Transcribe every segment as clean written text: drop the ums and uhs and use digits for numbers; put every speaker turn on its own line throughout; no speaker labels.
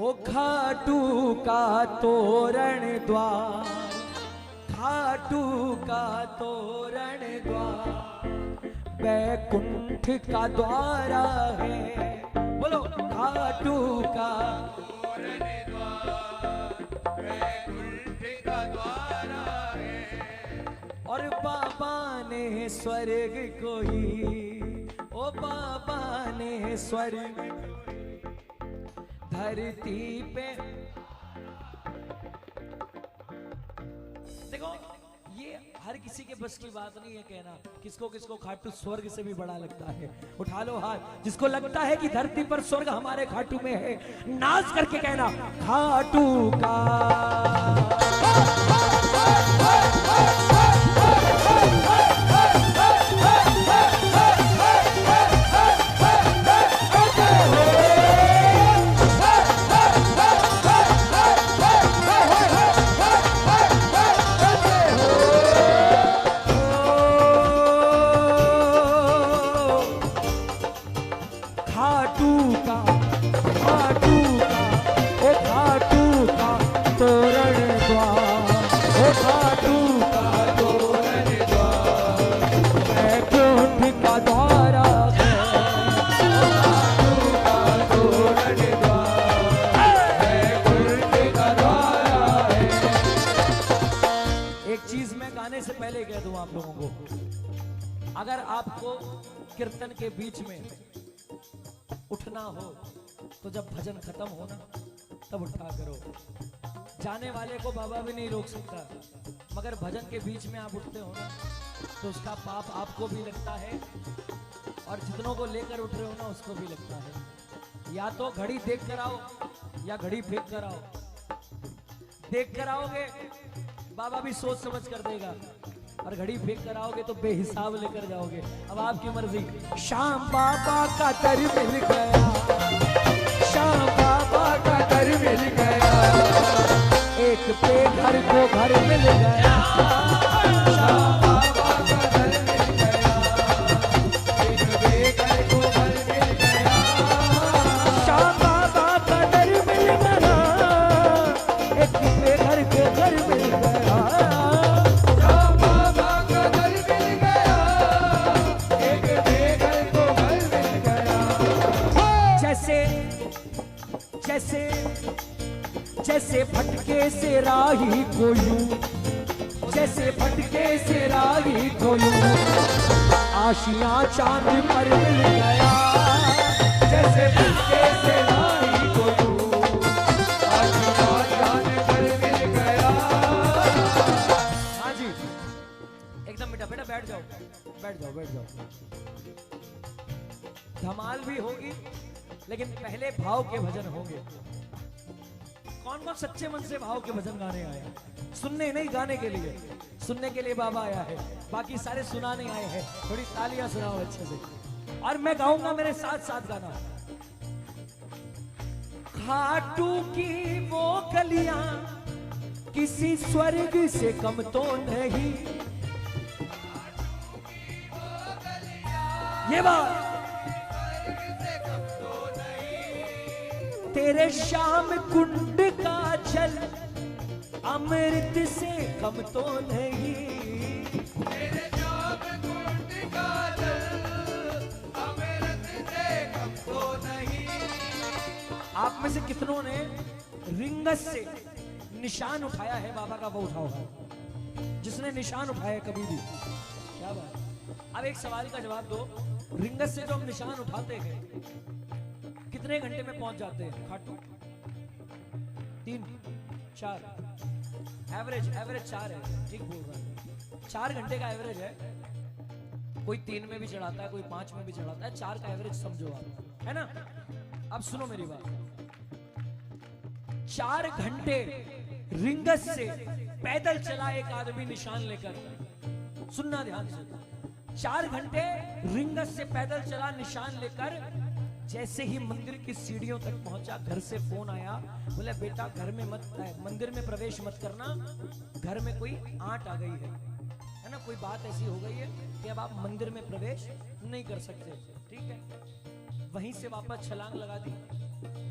ओ खाटू का तोरण द्वार, खाटू का तोरण द्वार बैकुंठ का द्वारा है। बोलो खाटू का तोरण द्वार बैकुंठ का द्वारा है। और बाबा ने स्वर्ग को ही, ओ बाबा ने स्वर्ग धरती पे। देखो ये हर किसी के बस की बात नहीं है कहना, किसको किसको खाटू स्वर्ग से भी बड़ा लगता है। उठा लो हाथ जिसको लगता है कि धरती पर स्वर्ग हमारे खाटू में है, नाच करके कहना खाटू का। अगर आपको कीर्तन के बीच में उठना हो तो जब भजन खत्म हो ना तब उठा करो। जाने वाले को बाबा भी नहीं रोक सकता, मगर भजन के बीच में आप उठते हो ना तो उसका पाप आपको भी लगता है और जितनों को लेकर उठ रहे हो ना उसको भी लगता है। या तो घड़ी देख कर आओ या घड़ी फेंक कर आओ। देख कर आओगे बाबा भी सोच समझ कर देगा, और घड़ी फेंक कर आओगे तो बेहिसाब लेकर जाओगे। अब आपकी मर्जी। श्याम बाबा का दर मिल गया, श्याम बाबा का दर मिल गया, एक पे घर को घर मिल गया। श्याम बाबा का दर मिल गया, एक पे घर को घर मिल गया। श्याम बाबा का दर मिल गया, एक पे घर को घर मिल गया। जैसे जैसे भटके से राही को यूं, जैसे भटके से राही को यूं आशियां चांद पर मिल गया। जैसे भटके से राही को यूं आशियां चांद पर मिल गया। हाँ जी एकदम बेटा बेटा बैठ जाओ बैठ जाओ बैठ जाओ। धमाल भी होगी लेकिन पहले भाव के भजन होंगे। कौन कौन सच्चे मन से भाव के भजन गाने आया? सुनने नहीं गाने के लिए। सुनने के लिए बाबा आया है, बाकी सारे सुनाने आए हैं। थोड़ी तालियां सुनाओ अच्छे से। और मैं गाऊंगा मेरे साथ साथ गाना। खाटू की वो गलियां किसी स्वर्ग से कम तो नहीं। ये बात तेरे श्याम कुंड का जल अमृत से कम तो नहीं। तेरे श्याम कुंड का जल अमृत से कम तो नहीं। आप में से कितनों ने रिंगस से निशान उठाया है बाबा का? वो उठाओ जिसने निशान उठाया कभी भी। क्या बात। अब एक सवाल का जवाब दो। रिंगस से जो हम निशान उठाते हैं कितने घंटे में पहुंच जाते हैं खाटू? 3 4 एवरेज 4 है। ठीक बोल रहा है, 4 घंटे का एवरेज है। कोई 3 में भी चढ़ाता है, कोई 5 में भी चढ़ाता है। 4 का एवरेज समझो आप, है ना? अब सुनो मेरी बात। 4 घंटे रिंगस से पैदल चला एक आदमी निशान लेकर। सुनना ध्यान से। 4 घंटे रिंगस से पैदल चला निशान लेकर। जैसे ही मंदिर की सीढ़ियों तक पहुंचा घर से फोन आया, बोले बेटा घर में मत, मंदिर में प्रवेश मत करना, घर में कोई आंट आ गई है ना, कोई बात ऐसी हो गई है कि अब आप मंदिर में प्रवेश नहीं कर सकते। ठीक है, वहीं से वापस छलांग लगा दी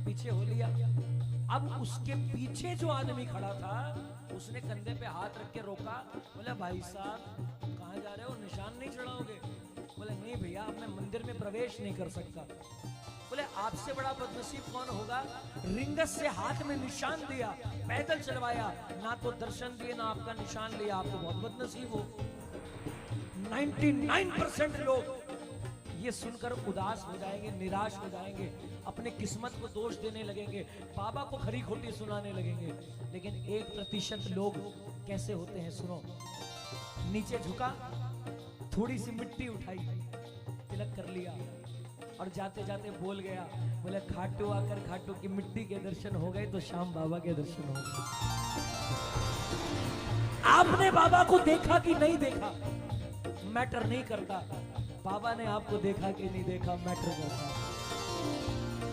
पीछे हो लिया। अब उसके पीछे जो आदमी खड़ा था उसने कंधे पे हाथ रख के रोका, बोला भाई साहब कहाँ जा रहे हो, निशान नहीं चढ़ाओगे? बोले नहीं भैया, अब मैं मंदिर में प्रवेश नहीं कर सकता। बोले आपसे बड़ा बदनसीब कौन होगा, रिंगस से हाथ में निशान दिया, पैदल चलवाया, ना तो दर्शन दिए ना आपका निशान लिया, आप तो बहुत बदनसीब हो। 99% लोग ये सुनकर उदास हो जाएंगे, निराश हो जाएंगे, अपने किस्मत को दोष देने लगेंगे, बाबा को खरी खोटी सुनाने लगेंगे। लेकिन 1% लोग कैसे होते हैं सुनो। नीचे झुका, थोड़ी सी मिट्टी उठाई, तिलक कर लिया और जाते जाते बोल गया, बोले खाटू आकर खाटू की मिट्टी के दर्शन हो गए तो श्याम बाबा के दर्शन हो गए। आपने बाबा को देखा कि नहीं देखा मैटर नहीं करता, बाबा ने आपको देखा कि नहीं देखा मैटर करता।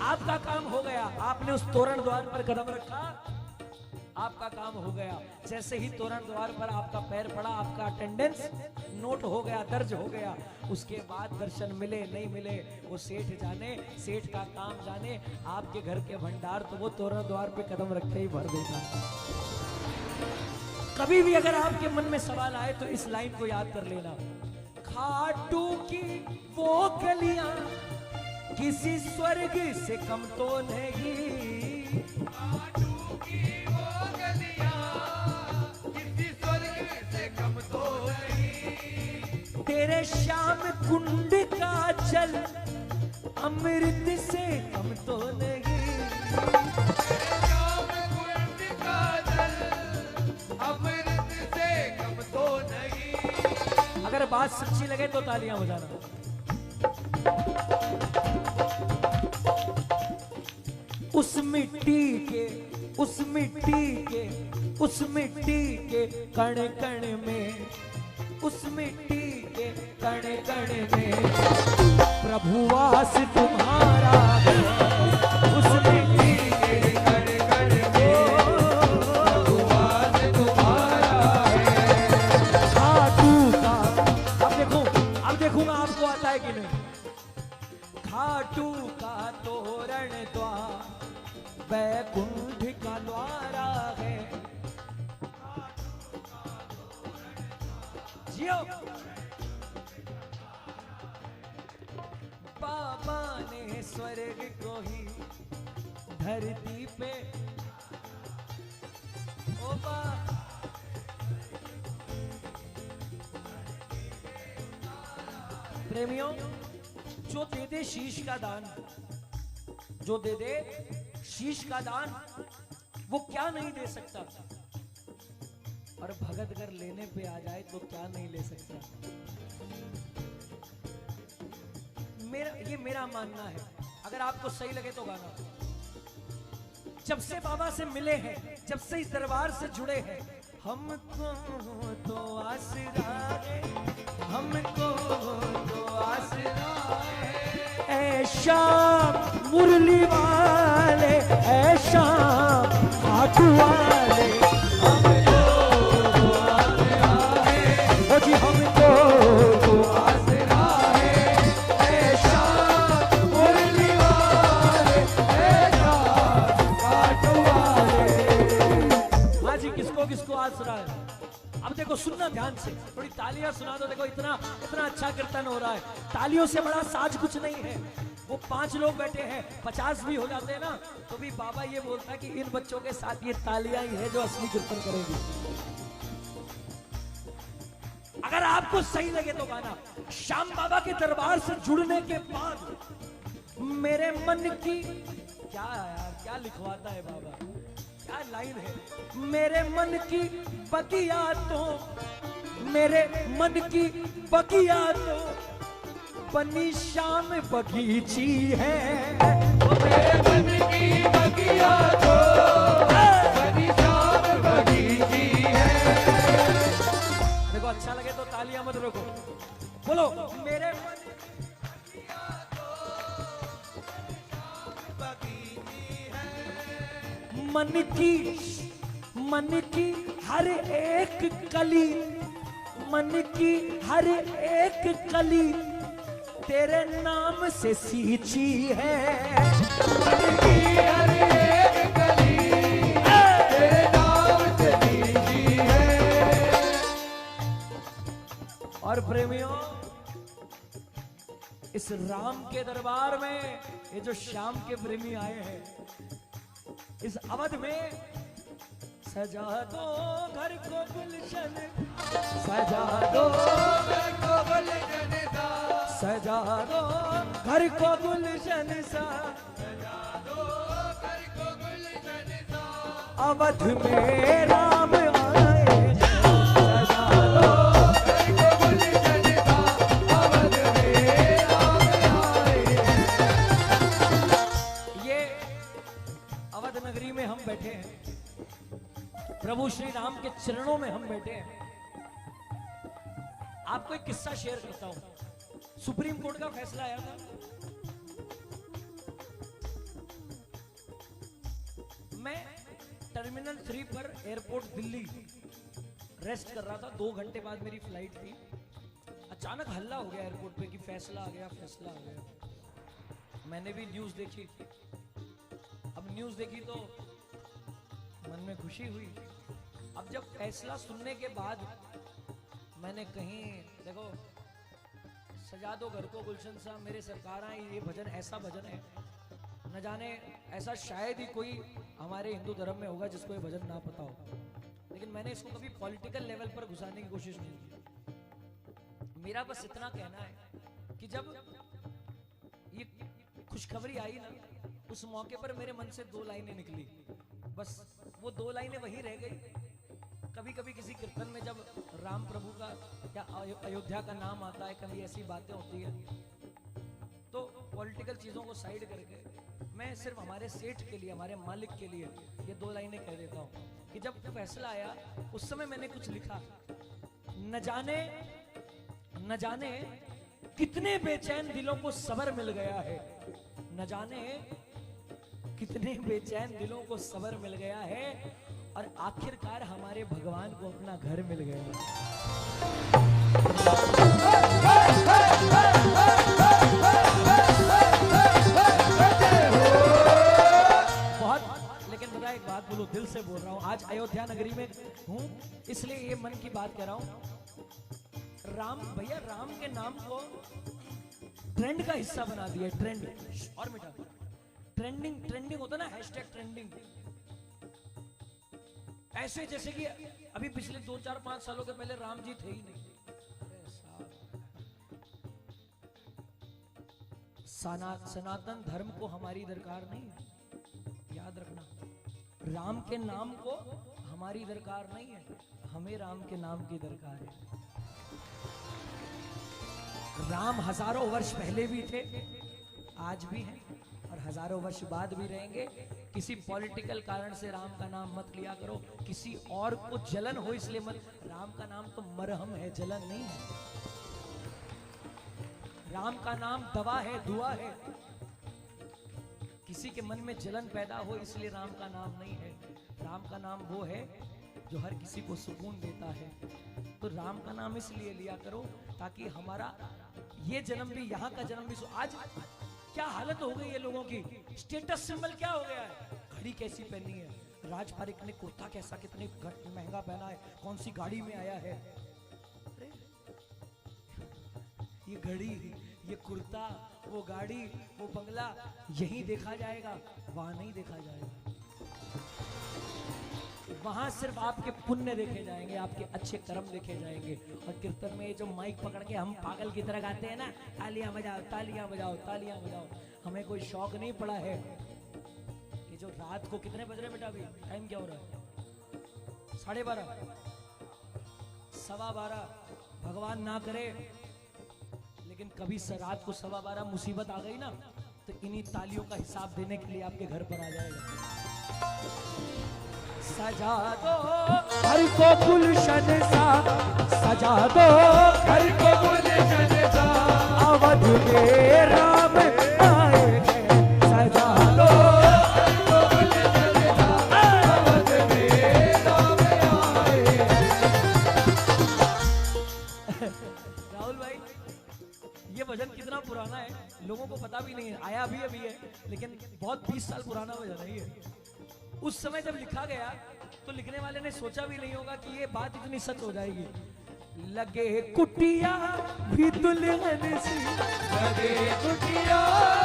आपका काम हो गया, आपने उस तोरण द्वार पर कदम रखा, आपका काम हो गया। जैसे ही तोरण द्वार पर आपका पैर पड़ा, आपका अटेंडेंस नोट हो गया, दर्ज हो गया। उसके बाद दर्शन मिले नहीं मिले वो सेठ जाने, सेठ का काम जाने। आपके घर के भंडार तो वो तोरण द्वार पे कदम रखते ही भर देगा। कभी भी अगर आपके मन में सवाल आए तो इस लाइन को याद कर लेना, खाटू की वो गलियां किसी स्वर्ग से कम तो नहीं,
खाटू की वो गलियां किसी स्वर्ग से कम तो नहीं,
तेरे श्याम कुंड का जल अमृत से कम तो नहीं,
तेरे श्याम कुंड का जल अमृत से कम तो नहीं।
अगर बात सच्ची लगे तो तालियां बजाना। उस मिट्टी के उस मिट्टी के उस मिट्टी के कण कण में, उस मिट्टी के कण कण में प्रभु वास तुम्हारा है। उस मिट्टी के कण कण में प्रभु वास तुम्हारा है। खाटू का अब देखूंगा आपको आता है कि नहीं। खाटू का तोरण द्वार वैकुंठ का द्वारा है। जियो बाबा ने स्वर्ग को ही धरती पे ओ प्रेमियों, जो दे दे शीश का दान, जो दे दे शीश का दान, वो क्या नहीं दे सकता, और भगत अगर लेने पे आ जाए तो क्या नहीं ले सकता। ये मेरा मानना है, अगर आपको सही लगे तो गाना। जब से बाबा से मिले हैं, जब से इस दरबार से जुड़े हैं, हमको तो आसरा है, हमको तो आसरा है। ऐ श्याम मुरली वाले, ऐ श्याम खाटू वाले, हमको तो आसरा है, ओ जी हमको तो आसरा है। ऐ श्याम मुरली वाले, ऐ श्याम खाटू वाले। हाँ जी, किसको किसको आसरा है? अब देखो, सुनना ध्यान से, थोड़ी तालियां सुना दो। देखो इतना अच्छा कीर्तन हो रहा है, तालियों से बड़ा साज कुछ नहीं है। वो 5 लोग बैठे हैं, 50 भी हो जाते हैं ना, तो भी बाबा ये बोलता है कि इन बच्चों के साथ ये तालियां ही है जो असली कीर्तन करेगी। अगर आपको सही लगे तो गाना। श्याम बाबा के दरबार से जुड़ने के बाद मेरे मन की क्या यार, क्या लिखवाता है बाबा, क्या लाइन है। मेरे मन की बगिया तो, मेरे मन की बगिया तो बनी श्याम बगीची है।
मेरे मन की बगिया तो बनी श्याम बगीची है।
देखो अच्छा लगे तो तालियां मत रोको, बोलो मेरे मन की बगिया तो बगीची है। मन की हर एक कली, मन की हर एक कली तेरे नाम से सींची है
मन की हर एक गली तेरे नाम से सींची है।
और प्रेमियों, इस राम के दरबार में ये जो श्याम के प्रेमी आए हैं, इस अवध में सजा दो घर को गुलशन, सजा दो
घर को गुलशन सा,
सजा दो घर को गुलशन सा,
सजा दो घर को गुलशन सा।
अवध में राम आए, सजा दो
घर को गुलशन सा, अवध में राम आए।
ये अवध नगरी में हम बैठे हैं, प्रभु श्री राम के चरणों में हम बैठे हैं। आपको एक किस्सा शेयर करता हूं। सुप्रीम कोर्ट का फैसला आया था, मैं टर्मिनल 3 पर एयरपोर्ट दिल्ली रेस्ट कर रहा था। 2 घंटे बाद मेरी फ्लाइट थी। अचानक हल्ला हो गया एयरपोर्ट पे कि फैसला आ गया, फैसला आ गया। मैंने भी न्यूज देखी। अब न्यूज देखी तो मन में खुशी हुई। अब जब फैसला सुनने के बाद मैंने कहीं, देखो, सजा दो घर को गुलशन सा मेरे सरकार आई, ये भजन ऐसा भजन है, न जाने ऐसा शायद ही कोई हमारे हिंदू धर्म में होगा जिसको ये भजन ना पता हो। लेकिन मैंने इसको कभी पॉलिटिकल लेवल पर घुसाने की कोशिश नहीं की। मेरा बस इतना कहना है कि जब ये खुशखबरी आई ना, उस मौके पर मेरे मन से 2 लाइनें निकली, बस वो 2 लाइनें वहीं रह गई। कभी कभी किसी कीर्तन में जब राम प्रभु का या अयोध्या का नाम आता है, कभी ऐसी बातें होती है, तो पॉलिटिकल चीजों को साइड करके मैं सिर्फ हमारे सेठ के लिए, हमारे मालिक के लिए ये 2 लाइनें कह देता हूँ कि जब फैसला आया उस समय मैंने कुछ लिखा, न जाने कितने बेचैन दिलों को सब्र मिल गया है, न जाने कितने बेचैन दिलों को सब्र मिल गया है, और आखिरकार हमारे भगवान को अपना घर मिल गया है। बहुत, लेकिन बता, एक बात बोलो, दिल से बोल रहा हूं। आज अयोध्या नगरी में हूं, इसलिए ये मन की बात कह रहा हूं। राम भैया, राम के नाम को ट्रेंड का हिस्सा बना दिया। ट्रेंड और मिटा, ट्रेंडिंग होता ना, हैशटैग ट्रेंडिंग। ऐसे जैसे कि अभी पिछले 2, 4, 5 सालों के पहले राम जी थे ही नहीं। सनातन धर्म को हमारी दरकार नहीं है, याद रखना। राम के नाम को हमारी दरकार नहीं है, हमें राम के नाम की दरकार है। राम हजारों वर्ष पहले भी थे, आज भी हैं, और हजारों वर्ष बाद भी रहेंगे। किसी पॉलिटिकल कारण से राम का नाम मत लिया करो, किसी और को जलन हो इसलिए मत। राम का नाम तो मरहम है, जलन नहीं है। राम का नाम दवा है, दुआ है। किसी के मन में जलन पैदा हो इसलिए राम का नाम नहीं है। राम का नाम वो है जो हर किसी को सुकून देता है। तो राम का नाम इसलिए लिया करो ताकि हमारा ये जन्म भी, यहाँ का जन्म भी। आज क्या हालत हो गई है लोगों की, स्टेटस सिंबल क्या हो गया है। घड़ी कैसी पहनी है, राज पारिक ने कुर्ता कैसा, कितने महंगा पहना है, कौन सी गाड़ी में आया है। अरे ये घड़ी, ये कुर्ता, वो गाड़ी, वो बंगला, यही देखा जाएगा, वहां नहीं देखा जाएगा। वहां सिर्फ आपके पुण्य देखे जाएंगे, आपके अच्छे कर्म देखे जाएंगे। और कीर्तन में जो माइक पकड़ के हम पागल की तरह गाते हैं ना, तालियां बजाओ, तालियां बजाओ, तालियां बजाओ, हमें कोई शौक नहीं पड़ा है। ये जो रात को कितने बज रहे बेटा, अभी टाइम क्या हो रहा है? 12:30, 12:15। भगवान ना करे लेकिन कभी रात को 12:15 मुसीबत आ गई ना, तो इन्हीं तालियों का हिसाब देने के लिए आपके घर पर आ जाएगा। सजा दो घर को गुलशन सा, सजा दो
घर को गुलशन सा,
अवध में राम आए हैं। सजा दो
घर को गुलशन सा, अवध में राम आए।
राहुल भाई, ये भजन कितना पुराना 20 साल पुराना भजन है ये। उस समय जब लिखा गया तो लिखने वाले ने सोचा भी नहीं होगा कि ये बात इतनी सच हो जाएगी। लगे कुटिया भी दुल्हन सी,
लगे कुटिया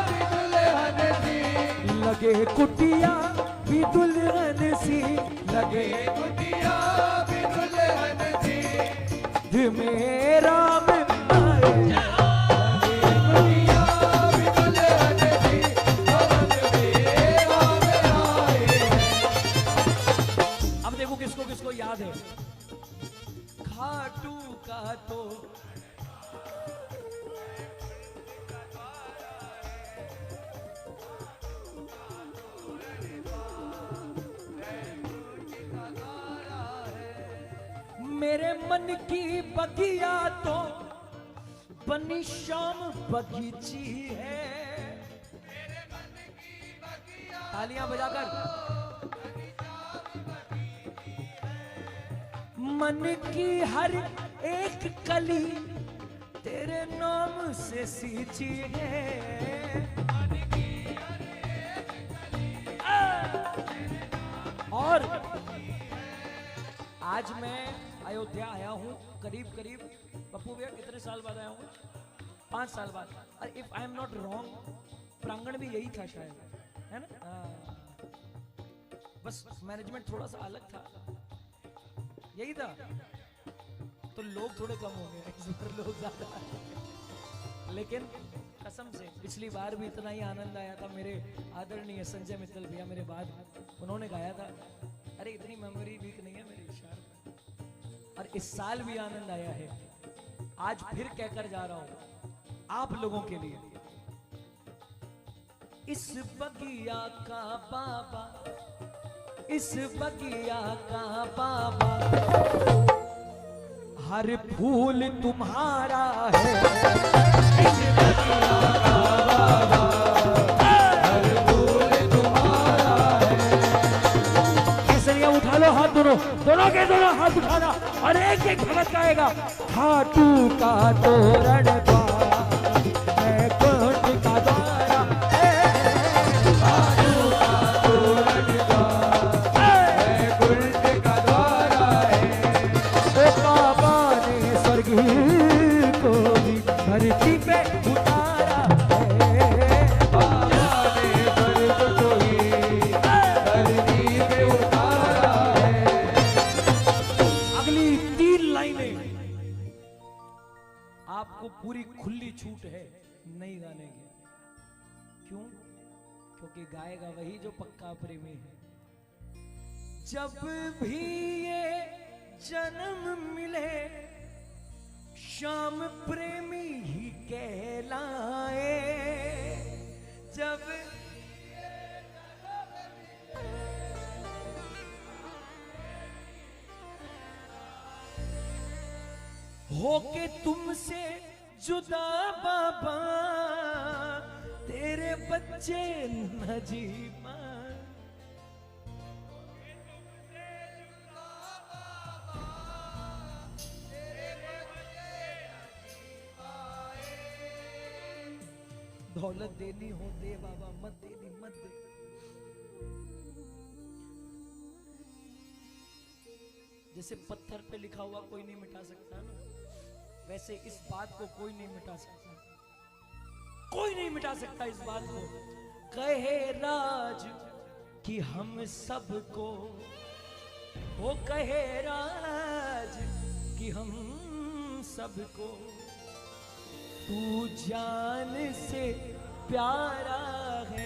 भी दुल्हन सी,
लगे कुटिया भी दुल्हन सी,
लगे कुटिया भी दुल्हन सी,
मेरा में आए।
लगे कुटिया भी दुल्हन सी, भवन मेरा में आए।
अब देखो किसको किसको याद है। खाटू का तो मेरे मन की बगिया तो बनी शाम बगीची है। तालियां बजाकर मन की हर एक कली तेरे नाम से सींची है। और आज मैं अयोध्या आया हूँ करीब करीब, पप्पू भैया कितने साल बाद आया हूँ? 5 साल बाद। और if I am not wrong प्रांगण भी यही था शायद, है ना? बस मैनेजमेंट थोड़ा सा अलग था, यही था। तो लोग थोड़े कम हो गए, इस बार लोग ज्यादा आए। लेकिन कसम से पिछली बार भी इतना ही आनंद आया था। मेरे आदरणीय संजय मित्तल भैया मेरे बाद उन्होंने गाया था। अरे इतनी मेमोरी वीक नहीं है मेरी शार। और इस साल भी आनंद आया है। आज फिर कहकर जा रहा हूं आप लोगों के लिए, इस बगिया का बाबा, इस बगिया का बाबा, हर फूल तुम्हारा है। इस बगिया का बाबा,
हर फूल तुम्हारा है।
केसरिया उठा लो हाथ, दोनों दोनों के दोनों हाथ उठाना और एक एक भगत गाएगा। खाटू का तोरण द्वार है कुंड का द्वारा,
खाटू का तोरण द्वार है कुंड का द्वारा है।
ओ बाबा ने स्वर्ग को भी धरती पे उतारा है।
बाबा ने स्वर्ग को ही धरती पे उतारा है।
अगली 3 लाइनें आपको पूरी खुली छूट है नहीं गाने की। क्यों? क्योंकि गाएगा वही जो पक्का प्रेमी है। जब भी ये जन्म मिले श्याम प्रेमी ही कहलाए। जब होके तुमसे जुदा बाबा तेरे बच्चे नजीबा। दौलत देनी हो दे बाबा, मत देनी मत दे। जैसे पत्थर पे लिखा हुआ कोई नहीं मिटा सकता ना, वैसे इस बात को कोई नहीं मिटा सकता। कोई नहीं मिटा सकता इस बात को। कहे राज कि हम सबको, वो कहे राज कि हम सबको, तू जान से प्यारा है।